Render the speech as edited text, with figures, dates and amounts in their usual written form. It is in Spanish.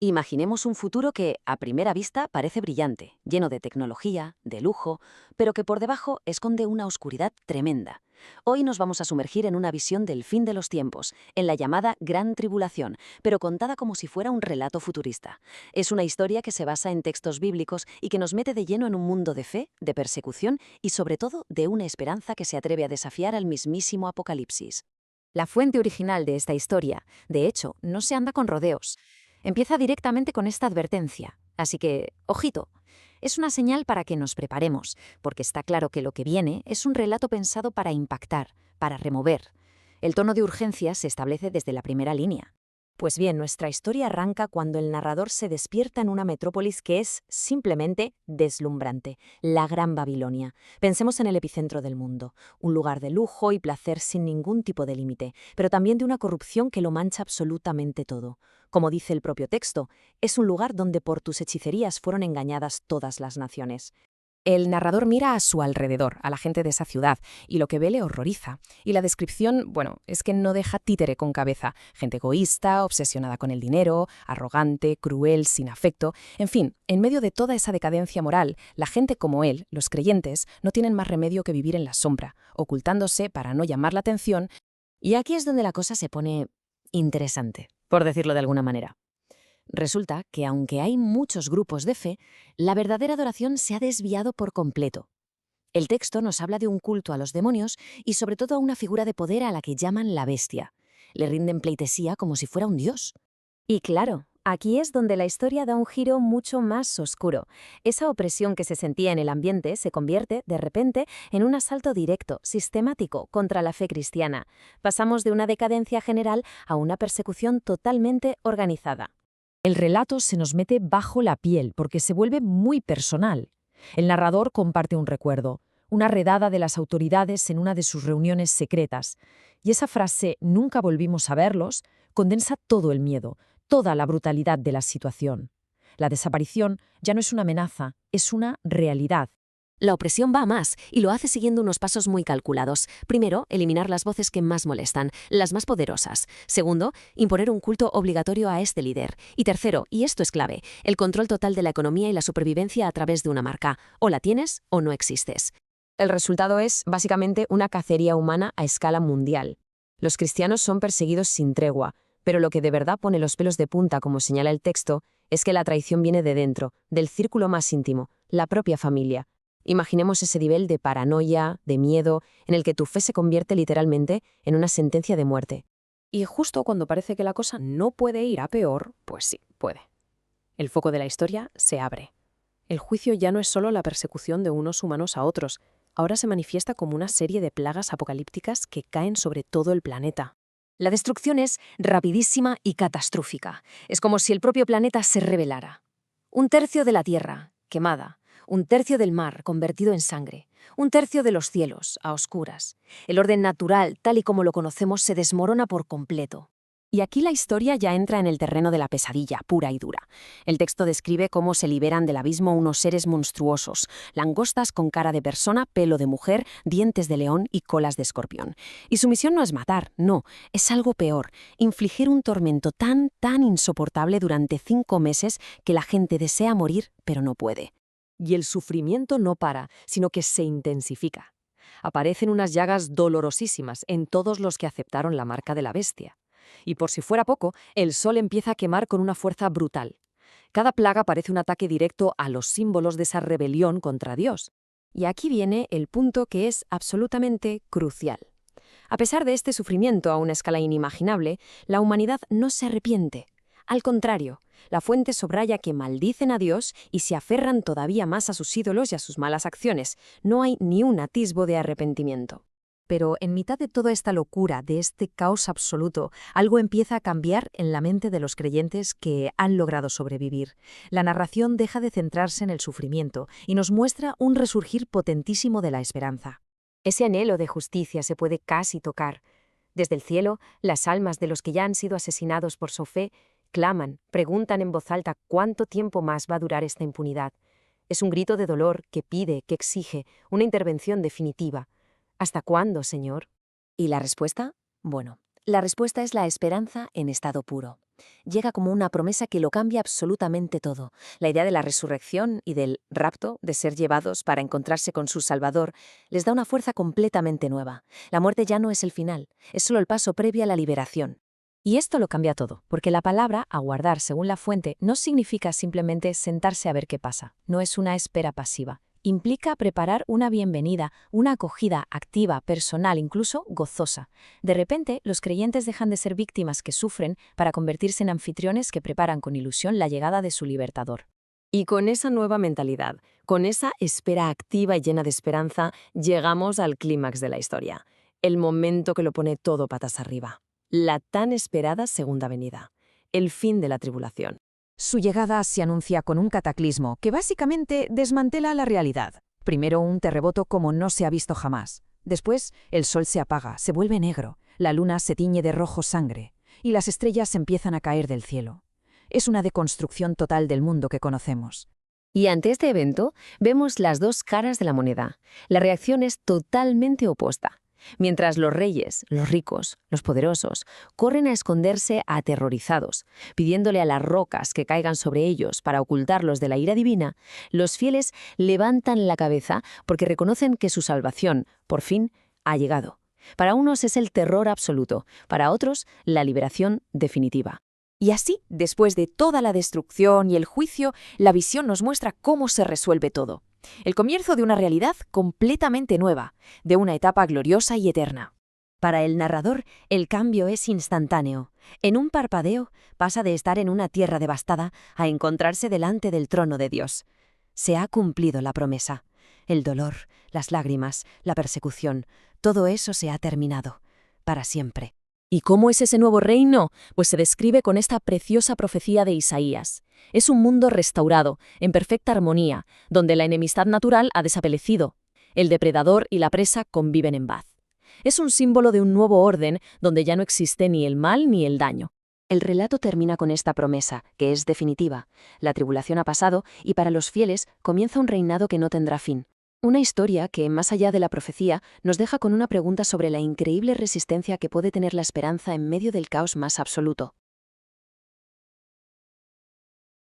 Imaginemos un futuro que, a primera vista, parece brillante, lleno de tecnología, de lujo, pero que por debajo esconde una oscuridad tremenda. Hoy nos vamos a sumergir en una visión del fin de los tiempos, en la llamada Gran Tribulación, pero contada como si fuera un relato futurista. Es una historia que se basa en textos bíblicos y que nos mete de lleno en un mundo de fe, de persecución y sobre todo de una esperanza que se atreve a desafiar al mismísimo Apocalipsis. La fuente original de esta historia, de hecho, no se anda con rodeos. Empieza directamente con esta advertencia. Así que, ojito, es una señal para que nos preparemos, porque está claro que lo que viene es un relato pensado para impactar, para remover. El tono de urgencia se establece desde la primera línea. Pues bien, nuestra historia arranca cuando el narrador se despierta en una metrópolis que es simplemente deslumbrante, la Gran Babilonia. Pensemos en el epicentro del mundo, un lugar de lujo y placer sin ningún tipo de límite, pero también de una corrupción que lo mancha absolutamente todo. Como dice el propio texto, es un lugar donde por tus hechicerías fueron engañadas todas las naciones. El narrador mira a su alrededor, a la gente de esa ciudad, y lo que ve le horroriza. Y la descripción, bueno, es que no deja títere con cabeza. Gente egoísta, obsesionada con el dinero, arrogante, cruel, sin afecto. En fin, en medio de toda esa decadencia moral, la gente como él, los creyentes, no tienen más remedio que vivir en la sombra, ocultándose para no llamar la atención. Y aquí es donde la cosa se pone interesante, por decirlo de alguna manera. Resulta que aunque hay muchos grupos de fe, la verdadera adoración se ha desviado por completo. El texto nos habla de un culto a los demonios y sobre todo a una figura de poder a la que llaman la bestia. Le rinden pleitesía como si fuera un dios. Y claro, aquí es donde la historia da un giro mucho más oscuro. Esa opresión que se sentía en el ambiente se convierte, de repente, en un asalto directo, sistemático, contra la fe cristiana. Pasamos de una decadencia general a una persecución totalmente organizada. El relato se nos mete bajo la piel porque se vuelve muy personal. El narrador comparte un recuerdo, una redada de las autoridades en una de sus reuniones secretas. Y esa frase, nunca volvimos a verlos, condensa todo el miedo, toda la brutalidad de la situación. La desaparición ya no es una amenaza, es una realidad. La opresión va a más y lo hace siguiendo unos pasos muy calculados. Primero, eliminar las voces que más molestan, las más poderosas. Segundo, imponer un culto obligatorio a este líder. Y tercero, y esto es clave, el control total de la economía y la supervivencia a través de una marca. O la tienes o no existes. El resultado es, básicamente, una cacería humana a escala mundial. Los cristianos son perseguidos sin tregua, pero lo que de verdad pone los pelos de punta, como señala el texto, es que la traición viene de dentro, del círculo más íntimo, la propia familia. Imaginemos ese nivel de paranoia, de miedo, en el que tu fe se convierte literalmente en una sentencia de muerte. Y justo cuando parece que la cosa no puede ir a peor, pues sí, puede. El foco de la historia se abre. El juicio ya no es solo la persecución de unos humanos a otros, ahora se manifiesta como una serie de plagas apocalípticas que caen sobre todo el planeta. La destrucción es rapidísima y catastrófica. Es como si el propio planeta se rebelara. Un tercio de la Tierra, quemada. Un tercio del mar, convertido en sangre. Un tercio de los cielos, a oscuras. El orden natural, tal y como lo conocemos, se desmorona por completo. Y aquí la historia ya entra en el terreno de la pesadilla, pura y dura. El texto describe cómo se liberan del abismo unos seres monstruosos, langostas con cara de persona, pelo de mujer, dientes de león y colas de escorpión. Y su misión no es matar, no, es algo peor, infligir un tormento tan insoportable durante 5 meses que la gente desea morir, pero no puede. Y el sufrimiento no para, sino que se intensifica. Aparecen unas llagas dolorosísimas en todos los que aceptaron la marca de la bestia. Y por si fuera poco, el sol empieza a quemar con una fuerza brutal. Cada plaga parece un ataque directo a los símbolos de esa rebelión contra Dios. Y aquí viene el punto que es absolutamente crucial. A pesar de este sufrimiento a una escala inimaginable, la humanidad no se arrepiente. Al contrario, la fuente subraya que maldicen a Dios y se aferran todavía más a sus ídolos y a sus malas acciones. No hay ni un atisbo de arrepentimiento. Pero en mitad de toda esta locura, de este caos absoluto, algo empieza a cambiar en la mente de los creyentes que han logrado sobrevivir. La narración deja de centrarse en el sufrimiento y nos muestra un resurgir potentísimo de la esperanza. Ese anhelo de justicia se puede casi tocar. Desde el cielo, las almas de los que ya han sido asesinados por su fe claman, preguntan en voz alta cuánto tiempo más va a durar esta impunidad. Es un grito de dolor que pide, que exige, una intervención definitiva. ¿Hasta cuándo, Señor? ¿Y la respuesta? Bueno, la respuesta es la esperanza en estado puro. Llega como una promesa que lo cambia absolutamente todo. La idea de la resurrección y del rapto, de ser llevados para encontrarse con su Salvador, les da una fuerza completamente nueva. La muerte ya no es el final, es solo el paso previo a la liberación. Y esto lo cambia todo, porque la palabra aguardar, según la fuente, no significa simplemente sentarse a ver qué pasa, no es una espera pasiva. Implica preparar una bienvenida, una acogida activa, personal, incluso gozosa. De repente, los creyentes dejan de ser víctimas que sufren para convertirse en anfitriones que preparan con ilusión la llegada de su libertador. Y con esa nueva mentalidad, con esa espera activa y llena de esperanza, llegamos al clímax de la historia. El momento que lo pone todo patas arriba. La tan esperada segunda venida. El fin de la tribulación. Su llegada se anuncia con un cataclismo que básicamente desmantela la realidad. Primero un terremoto como no se ha visto jamás. Después, el sol se apaga, se vuelve negro, la luna se tiñe de rojo sangre, y las estrellas empiezan a caer del cielo. Es una deconstrucción total del mundo que conocemos. Y ante este evento, vemos las dos caras de la moneda. La reacción es totalmente opuesta. Mientras los reyes, los ricos, los poderosos, corren a esconderse aterrorizados, pidiéndole a las rocas que caigan sobre ellos para ocultarlos de la ira divina, los fieles levantan la cabeza porque reconocen que su salvación, por fin, ha llegado. Para unos es el terror absoluto, para otros, la liberación definitiva. Y así, después de toda la destrucción y el juicio, la visión nos muestra cómo se resuelve todo. El comienzo de una realidad completamente nueva, de una etapa gloriosa y eterna. Para el narrador, el cambio es instantáneo. En un parpadeo, pasa de estar en una tierra devastada a encontrarse delante del trono de Dios. Se ha cumplido la promesa. El dolor, las lágrimas, la persecución, todo eso se ha terminado. Para siempre. ¿Y cómo es ese nuevo reino? Pues se describe con esta preciosa profecía de Isaías. Es un mundo restaurado, en perfecta armonía, donde la enemistad natural ha desaparecido. El depredador y la presa conviven en paz. Es un símbolo de un nuevo orden donde ya no existe ni el mal ni el daño. El relato termina con esta promesa, que es definitiva. La tribulación ha pasado y para los fieles comienza un reinado que no tendrá fin. Una historia que, más allá de la profecía, nos deja con una pregunta sobre la increíble resistencia que puede tener la esperanza en medio del caos más absoluto.